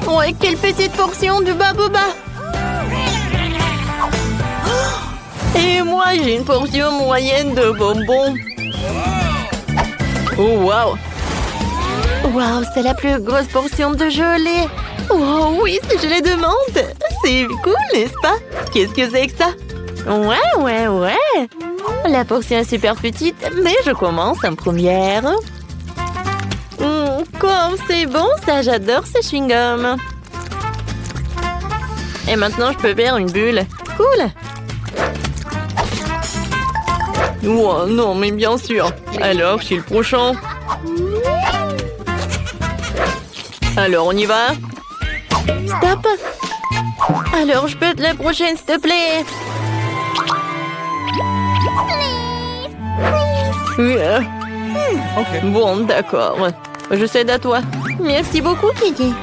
Ouais, quelle petite portion de baboba. Et moi, j'ai une portion moyenne de bonbons. Oh, waouh! Waouh, c'est la plus grosse portion de gelée. Oh oui, c'est gelée de menthe. C'est cool, n'est-ce pas? Qu'est-ce que c'est que ça? Ouais. La portion est super petite, mais je commence en première. Comme c'est bon, ça, j'adore ce chewing-gum. Et maintenant, je peux faire une bulle. Cool. Oh, non, mais bien sûr. Alors, chez le prochain. Alors, on y va? Stop. Alors, je peux être la prochaine, s'il te plaît? Ok. Bon, d'accord. Je cède à toi. Merci beaucoup, Kiki.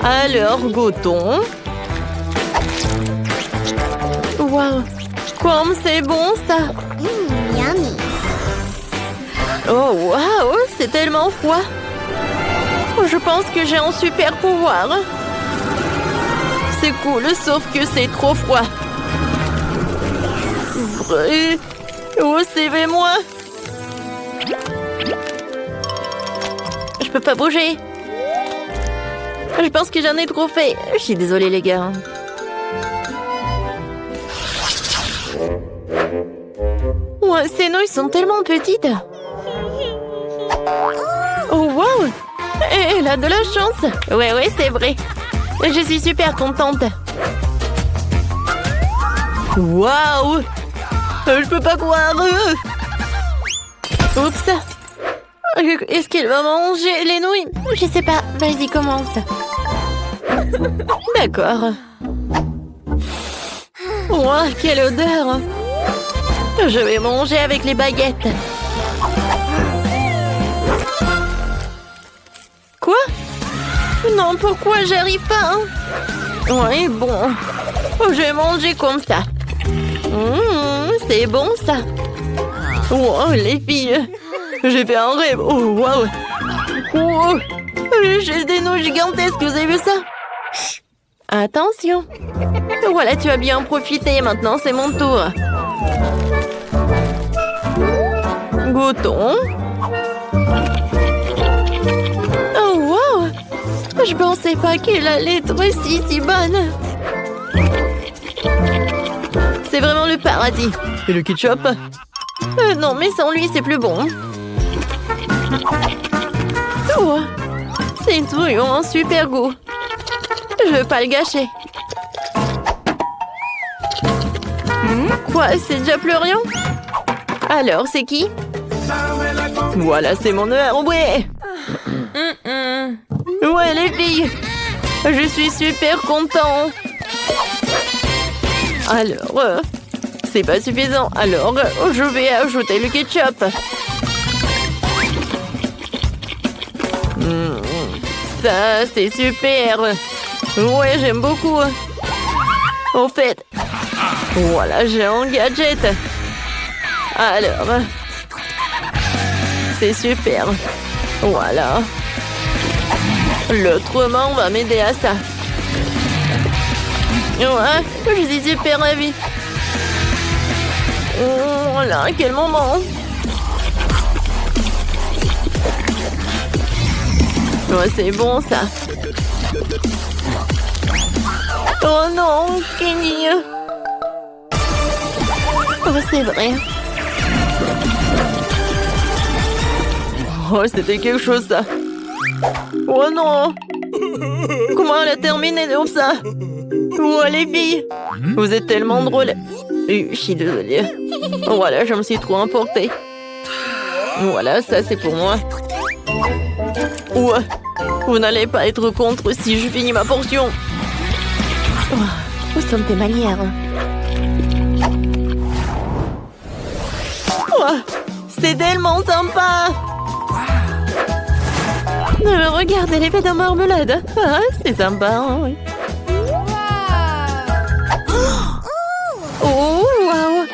Alors, goûtons. Waouh. Comme c'est bon, ça. Oh, waouh, c'est tellement froid. Je pense que j'ai un super pouvoir. C'est cool, sauf que c'est trop froid. Vrai. Oh, suivez-moi. Je peux pas bouger. Je pense que j'en ai trop fait. Je suis désolée, les gars. Ouais, ces nouilles sont tellement petites. Oh, wow! Elle a de la chance. Ouais, c'est vrai. Je suis super contente. Waouh! Je peux pas croire. Oups. Est-ce qu'il va manger les nouilles? Je sais pas. Vas-y, commence. D'accord. Wow, quelle odeur! Je vais manger avec les baguettes. Quoi? Non, pourquoi j'arrive pas, hein? Ouais, bon. Je vais manger comme ça. C'est bon, ça. Wow, les filles. J'ai fait un rêve. Oh, wow. Oh, j'ai des nouilles gigantesques, vous avez vu ça? Chut. Attention. Voilà, tu as bien profité. Maintenant, c'est mon tour. Goûtons. Oh, wow! Je pensais pas qu'elle allait être si bonne. C'est vraiment le paradis. Et le ketchup? Non, mais sans lui, c'est plus bon. Oh, c'est toujours un super goût. Je veux pas le gâcher. Quoi, c'est déjà plus rien? Alors, c'est qui? Voilà, c'est mon heure, ouais! Ouais, les filles! Je suis super content! Alors, c'est pas suffisant. Alors, je vais ajouter le ketchup. Ça, c'est super! Ouais, j'aime beaucoup. En fait, voilà, j'ai un gadget. Alors, c'est super. Voilà. L'autre main va m'aider à ça. Ouais, je suis super ravie. Voilà, quel moment. Ouais, c'est bon, ça. Oh non, Kenny. Oh, c'est vrai. Oh, c'était quelque chose, ça. Oh non! Comment elle a terminé comme ça? Oh, les filles! Vous êtes tellement drôles. Je suis désolée. Voilà, je me suis trop emportée. Voilà, ça, c'est pour moi. Ouais, vous n'allez pas être contre si je finis ma portion. Oh, où sont tes manières? Oh, c'est tellement sympa! Regardez l'effet de marmelade. Ah, c'est sympa, hein, oui. Oh, wow!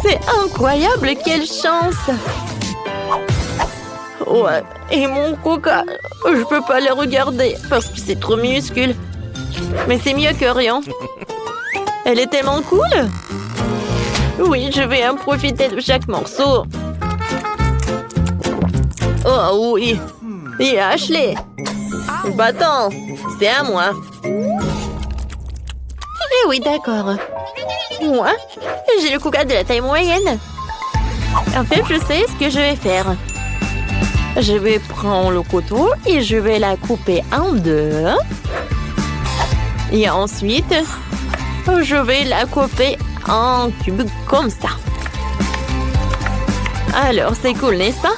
C'est incroyable, quelle chance! Ouais, et mon coca, je peux pas le regarder parce que c'est trop minuscule. Mais c'est mieux que rien. Elle est tellement cool. Oui, je vais en profiter de chaque morceau. Oh oui. Et Ashley. Bâton, c'est à moi. Eh oui, d'accord. Moi, j'ai le coca de la taille moyenne. En fait, je sais ce que je vais faire. Je vais prendre le couteau et je vais la couper en deux. Et ensuite, je vais la couper en cubes comme ça. Alors, c'est cool, n'est-ce pas?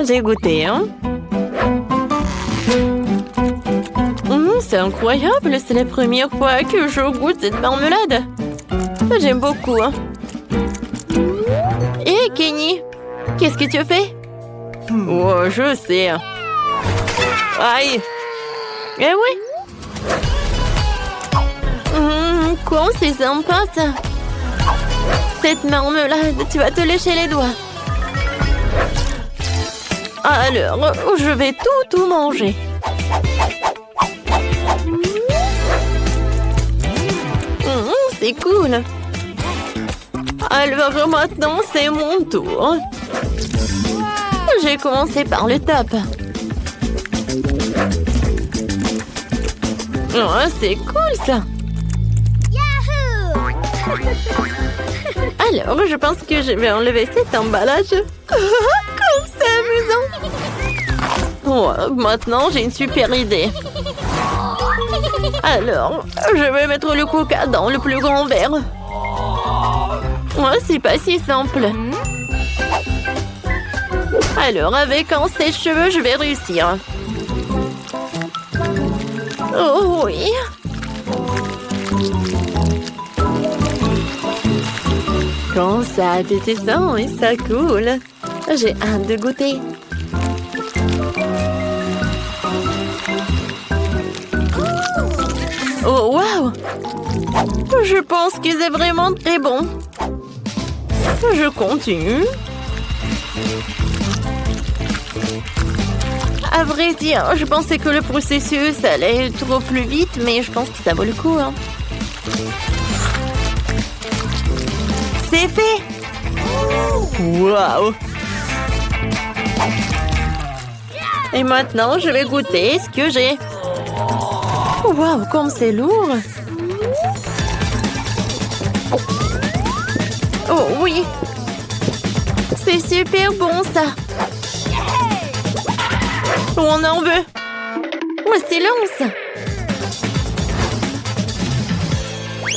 J'ai goûté, hein? C'est incroyable, c'est la première fois que je goûte cette marmelade. J'aime beaucoup, hein? Hé, Kenny, qu'est-ce que tu fais? Oh, je sais. Aïe! Eh oui! Quoi, c'est sympa, ça! Cette marmelade, tu vas te lécher les doigts. Alors, je vais tout manger. C'est cool. Alors maintenant, c'est mon tour. J'ai commencé par le top. Oh, c'est cool ça. Alors, je pense que je vais enlever cet emballage. Comme c'est amusant. Oh, maintenant, j'ai une super idée. Alors, je vais mettre le coca dans le plus grand verre. Ouais, c'est pas si simple. Alors, avec un sèche-cheveux, je vais réussir. Oh oui. Quand ça appétissant et ça coule. J'ai hâte de goûter. Oh, waouh! Je pense que c'est vraiment très bon. Je continue. À vrai dire, je pensais que le processus allait trop plus vite, mais je pense que ça vaut le coup, hein. C'est fait! Waouh! Et maintenant, je vais goûter ce que j'ai. Waouh, comme c'est lourd! Oh oui! C'est super bon, ça! On en veut! Oh, silence!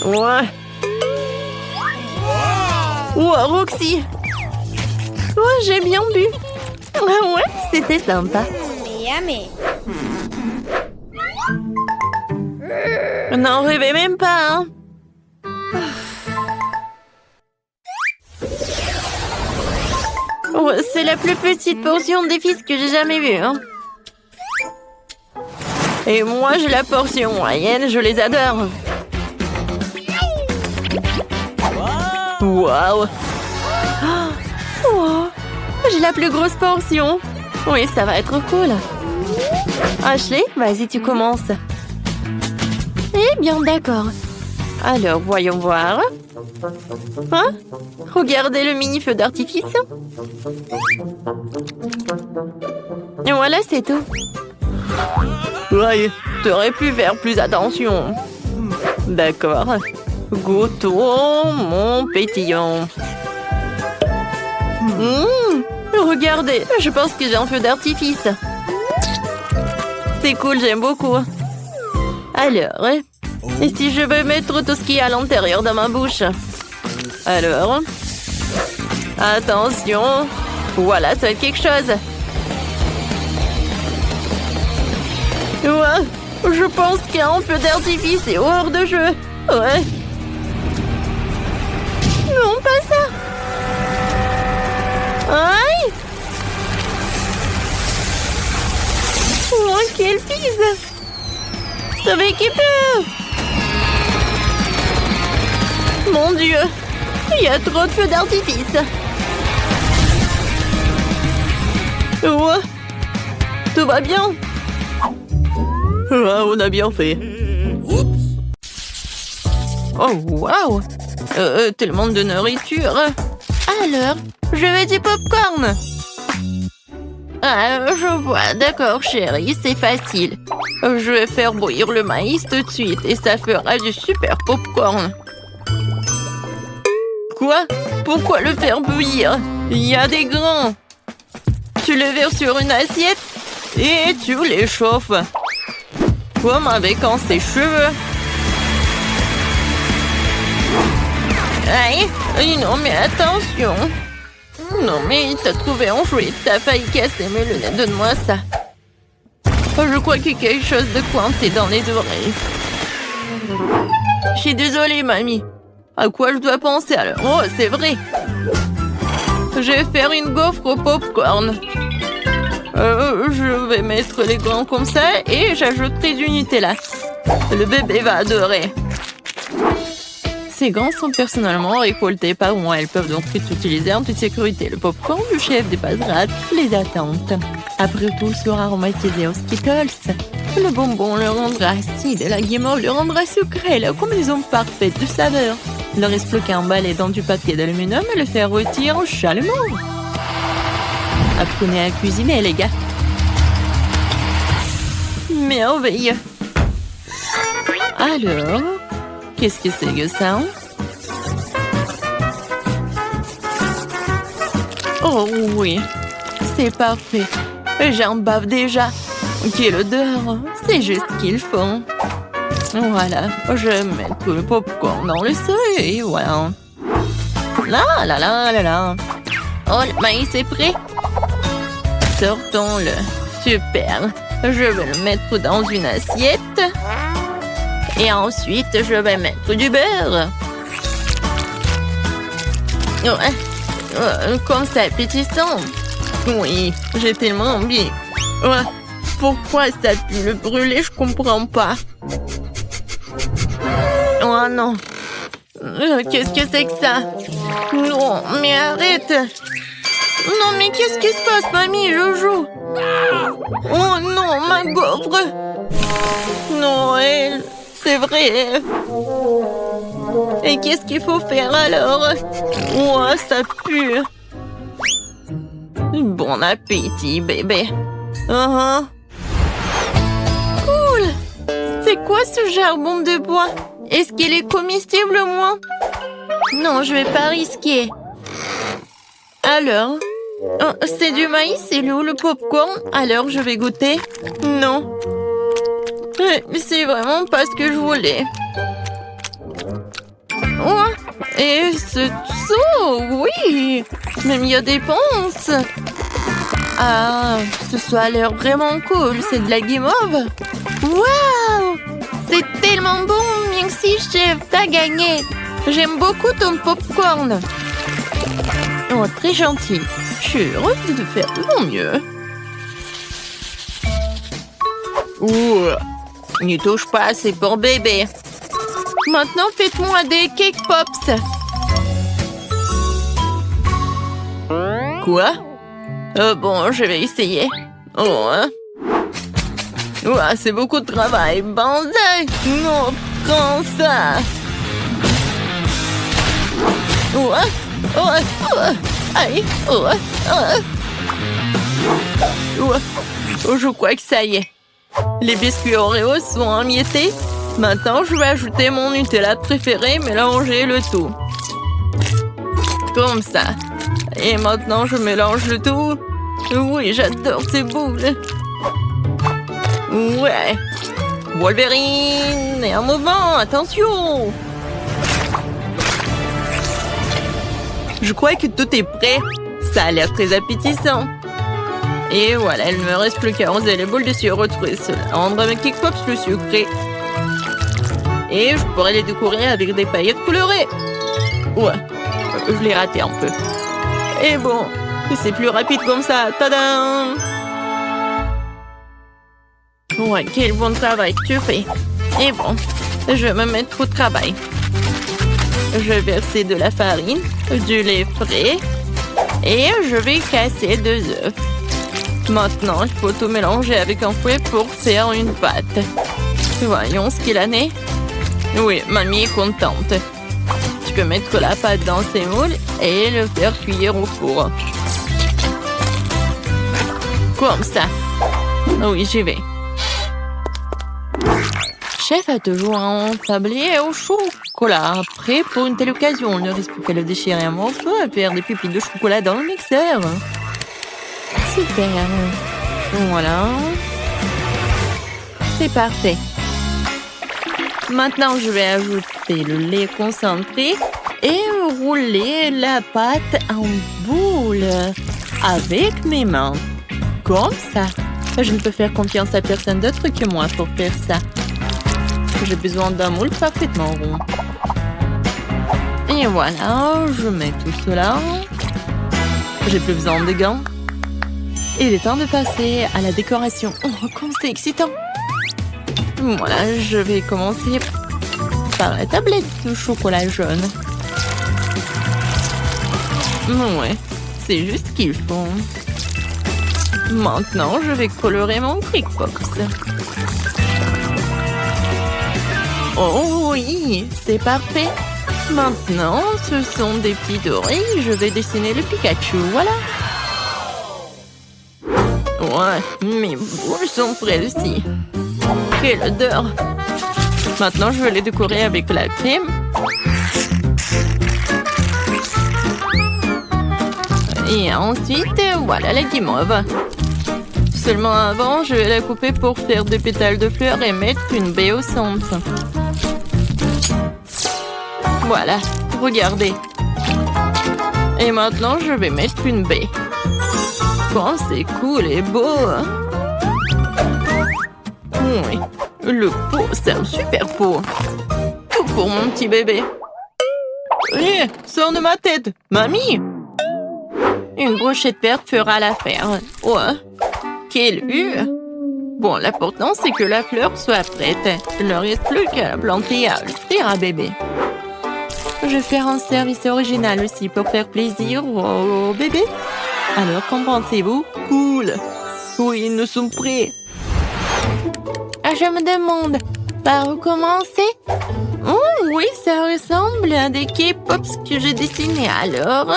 Ouais! Oh, Roxy! Oh, j'ai bien bu! Ah ouais, c'était sympa! Yummy. N'en rêvez même pas, hein? Oh, c'est la plus petite portion des fils que j'ai jamais vue, hein? Et moi, j'ai la portion moyenne, je les adore. Waouh! Oh, j'ai la plus grosse portion. Oui, ça va être cool. Ashley, vas-y, tu commences. Eh bien, d'accord. Alors, voyons voir. Hein? Regardez le mini feu d'artifice. Et voilà, c'est tout. Ouais, t'aurais pu faire plus attention. D'accord. Goûtons mon pétillant. Regardez, je pense que j'ai un feu d'artifice. C'est cool, j'aime beaucoup. Alors, et si je veux mettre tout ce qu'il y a à l'intérieur dans ma bouche? Alors, attention. Voilà, ça va être quelque chose. Ouais, je pense qu'un feu d'artifice est hors de jeu. Ouais. Non, pas ça. Aïe! Oh, quelle pise! Sauvez-qui peut! Mon Dieu! Il y a trop de feux d'artifice! Ouais. Tout va bien? Ah, on a bien fait. Oh, waouh! Tellement de nourriture. Alors, je veux du popcorn. Ah, je vois. D'accord, chérie, c'est facile. Je vais faire bouillir le maïs tout de suite et ça fera du super popcorn. Quoi? Pourquoi le faire bouillir? Il y a des grains. Tu le verses sur une assiette et tu les chauffes. Comme avec un sèche-cheveux. Aïe, non mais attention. Non mais t'as trouvé un jouet, t'as failli casser mes lunettes, donne-moi ça. Oh, je crois qu'il y a quelque chose de coincé dans les oreilles. Je suis désolée, mamie. À quoi je dois penser alors? Oh, c'est vrai. Je vais faire une gaufre au popcorn. Je vais mettre les grains comme ça et j'ajouterai du Nutella. Le bébé va adorer. Ces grains sont personnellement récoltés par moi. Elles peuvent donc être utilisées en toute sécurité. Le popcorn du chef dépassera toutes les attentes. Après tout, sera aromatisé aux Skittles. Le bonbon le rendra acide et la guimauve le rendra sucré. La combinaison parfaite de saveurs. Il ne reste plus qu'à emballer dans du papier d'aluminium et le faire rôtir chalumeau. Apprenez à cuisiner, les gars. Merveilleux. Alors, qu'est-ce que c'est que ça? Oh oui, c'est parfait. J'en bave déjà. Quelle odeur. C'est juste ce qu'il faut. Voilà, je vais mettre tout le popcorn dans le seuil et voilà. Là, là, là, là, là. Oh, le maïs est prêt. Sortons-le. Super. Je vais le mettre dans une assiette. Et ensuite, je vais mettre du beurre. Comme ça, appétissant. Oui, j'ai tellement envie. Pourquoi ça pue le brûler, je comprends pas. Oh non. Qu'est-ce que c'est que ça? Non, mais arrête. Non, mais qu'est-ce qui se passe, mamie, Jojo? Oh non, ma gaufre. Noël, c'est vrai. Et qu'est-ce qu'il faut faire alors? Oh, ça pue. Bon appétit, bébé. Cool. C'est quoi ce charbon de bois? Est-ce qu'il est comestible, moi? Non, je vais pas risquer. Alors? C'est du maïs, c'est le popcorn? Alors, je vais goûter. Non. C'est vraiment pas ce que je voulais. Oh, et ce saut, oui. Même il y a des ponces. Ah, ce a l'air vraiment cool. C'est de la guimauve. Waouh! C'est tellement bon. Merci, chef. T'as gagné. J'aime beaucoup ton popcorn. Oh, très gentil. Je suis heureuse de faire de mon mieux. Ouh, n'y touche pas, c'est pour bébé. Maintenant, faites-moi des cake pops. Quoi? Bon, je vais essayer. Oh, hein? Ouah, c'est beaucoup de travail. Banzai! Non, prends ça. Ouah, ouah, ouah. Aïe, ouah, ouah. Ouah. Oh, je crois que ça y est. Les biscuits Oreo sont émiettés. Maintenant, je vais ajouter mon Nutella préféré, mélanger le tout. Comme ça. Et maintenant, je mélange le tout. Oui, j'adore ces boules. Ouais. Wolverine et un mouvement, attention. Je crois que tout est prêt. Ça a l'air très appétissant. Et voilà, il ne me reste plus qu'à arroser les boules de sirop de cela. Rendre mes cake pops plus sucrés. Et je pourrais les décorer avec des paillettes colorées. Ouais, je l'ai raté un peu. Et bon, c'est plus rapide comme ça. Tadam! Ouais, quel bon travail que tu fais. Et bon, je vais me mettre au travail. Je vais verser de la farine, du lait frais et je vais casser 2 œufs. Maintenant, il faut tout mélanger avec un fouet pour faire une pâte. Voyons ce qu'il en est. Oui, mamie est contente. Tu peux mettre la pâte dans ces moules et le faire cuire au four. Comme ça. Oui, j'y vais. Chef a toujours un tablier au chocolat. Prêt pour une telle occasion. On ne risque qu'à le déchirer en morceaux et faire des pupilles de chocolat dans le mixeur. Super. Voilà. C'est parfait. Maintenant, je vais ajouter le lait concentré et rouler la pâte en boule avec mes mains. Comme ça. Je ne peux faire confiance à personne d'autre que moi pour faire ça. J'ai besoin d'un moule parfaitement rond. Et voilà, je mets tout cela. J'ai plus besoin de gants. Il est temps de passer à la décoration. Oh, comme c'est excitant! Voilà, je vais commencer par la tablette de chocolat jaune. Ouais, c'est juste ce qu'il faut. Maintenant, je vais colorer mon Crickpops. Oh oui, c'est parfait. Maintenant, ce sont des petits dorés. Je vais dessiner le Pikachu, voilà. Ouais, mes boules sont prêtes aussi. Quelle odeur! Maintenant, je vais les décorer avec la crème. Et ensuite, voilà la guimauve. Seulement avant, je vais la couper pour faire des pétales de fleurs et mettre une baie au centre. Voilà, regardez. Et maintenant, je vais mettre une baie. Oh, c'est cool et beau. Oui, le pot, c'est un super pot. Tout pour mon petit bébé. Hé, sors de ma tête, mamie. Une brochette verte fera l'affaire. Ouais, quelle vue. Bon, l'important, c'est que la fleur soit prête. Il ne reste plus qu'à la planter et à l'offrir à bébé. Je vais faire un service original aussi pour faire plaisir au bébé. Alors, qu'en pensez-vous? Cool. Oui, nous sommes prêts. Je me demande, par où commencer? Oh, oui, ça ressemble à des K-Pops que j'ai dessinés. Alors,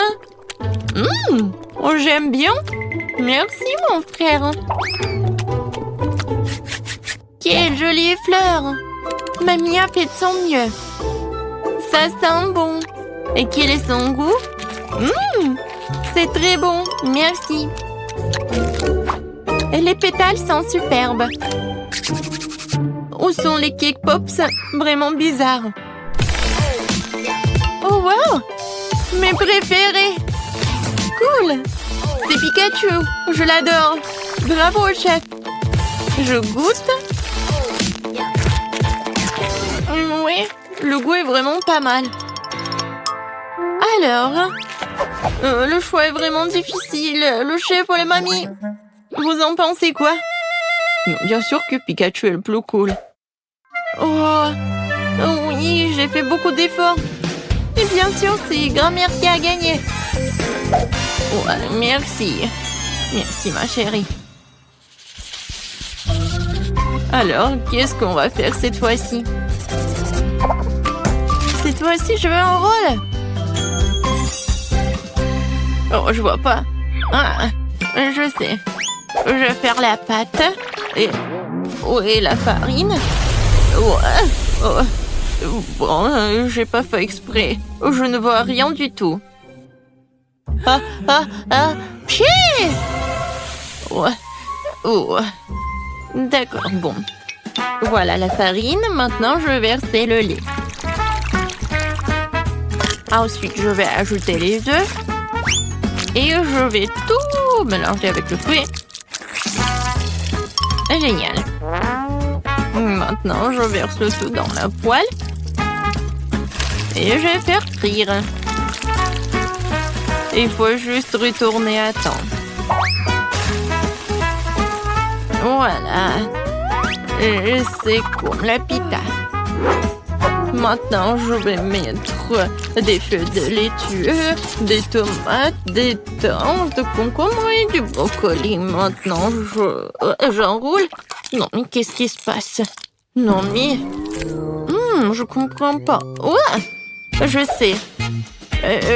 j'aime bien. Merci, mon frère. Quelle jolie fleur. Mamie a fait de son mieux. Ça sent bon. Et quel est son goût? C'est très bon. Merci. Et les pétales sont superbes. Où sont les Cake Pops? Vraiment bizarres. Oh wow! Mes préférés! Cool! C'est Pikachu! Je l'adore! Bravo, chef! Je goûte? Oui, le goût est vraiment pas mal. Alors, le choix est vraiment difficile. Le chef ou la mamie? Vous en pensez quoi? Bien sûr que Pikachu est le plus cool. Oh, oui, j'ai fait beaucoup d'efforts. Et bien sûr, c'est grand-mère qui a gagné. Ouais, merci. Merci, ma chérie. Alors, qu'est-ce qu'on va faire cette fois-ci? Cette fois-ci, je veux un rôle. Oh, je vois pas. Ah, je sais. Je vais faire la pâte. Et... où est la farine? Ouais. Oh. Bon, j'ai pas fait exprès. Je ne vois rien du tout. Pied! Ouais. Oh. D'accord, bon. Voilà la farine. Maintenant, je vais verser le lait. Ensuite, je vais ajouter les œufs. Et je vais tout mélanger avec le fruit. Génial. Maintenant, je verse le tout dans la poêle. Et je vais faire frire. Il faut juste retourner à temps. Voilà. C'est comme la pita. Maintenant, je vais mettre des feuilles de laitue, des tomates, des tanges de concombre et du brocoli. Maintenant, j'enroule. Non, mais qu'est-ce qui se passe? Non, mais... je comprends pas. Ouais, je sais.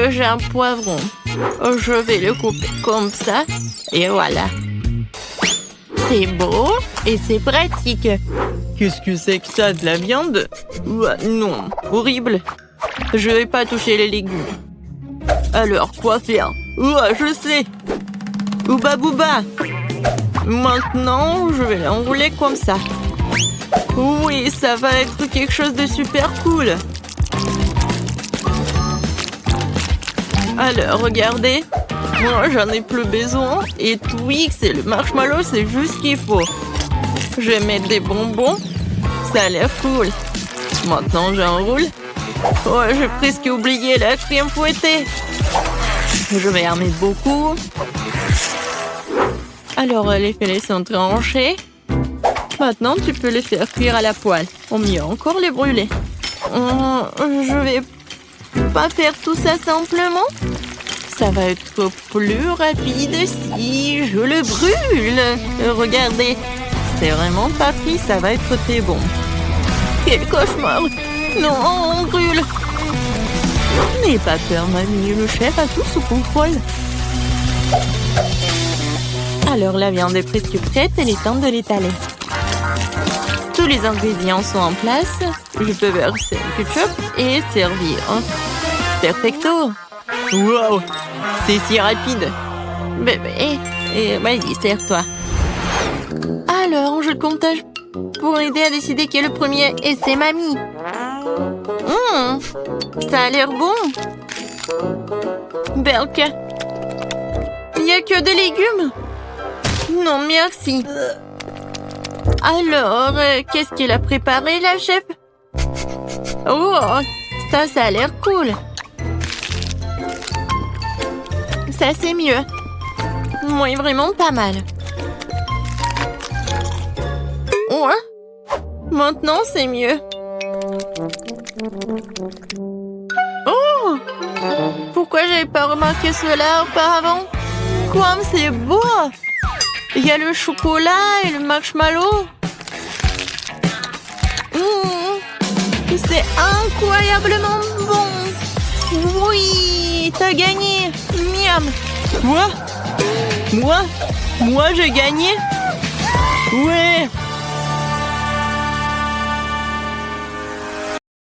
J'ai un poivron. Je vais le couper comme ça. Et voilà. C'est beau et c'est pratique. Qu'est-ce que c'est que ça, de la viande? Non, horrible. Je vais pas toucher les légumes. Alors, quoi faire? Je sais. Ouba bouba. Maintenant, je vais l'enrouler comme ça. Oui, ça va être quelque chose de super cool. Alors, regardez. Moi, j'en ai plus besoin. Et Twix et le marshmallow, c'est juste ce qu'il faut. Je vais mettre des bonbons. Ça a l'air cool. Maintenant, j'enroule. J'ai presque oublié la crème fouettée. Je vais en mettre beaucoup. Alors, les filets sont tranchés. Maintenant, tu peux les faire cuire à la poêle. Ou mieux encore, les brûler. Je vais pas faire tout ça simplement. Ça va être plus rapide si je le brûle. Regardez, c'est vraiment pas pris, ça va être très bon. Quel cauchemar! Non, on brûle! N'aie pas peur, mamie, le chef a tout sous contrôle. Alors, la viande est presque prête, il est temps de l'étaler. Tous les ingrédients sont en place. Je peux verser le ketchup et servir. Perfecto! Wow! C'est si rapide! Bébé, vas-y, sers-toi. Alors, je comptage pour aider à décider qui est le premier. Et c'est mamie. Ça a l'air bon. Berk. Il n'y a que des légumes. Non, merci. Alors, qu'est-ce qu'il a préparé, la chef? Oh, ça a l'air cool. Ça, c'est mieux. Oui, vraiment pas mal. Ouais. Maintenant, c'est mieux. Oh! Pourquoi j'avais pas remarqué cela auparavant? Comme c'est beau! Il y a le chocolat et le marshmallow. C'est incroyablement bon. Oui, t'as gagné. Miam. Quoi? Moi, j'ai gagné? Ouais.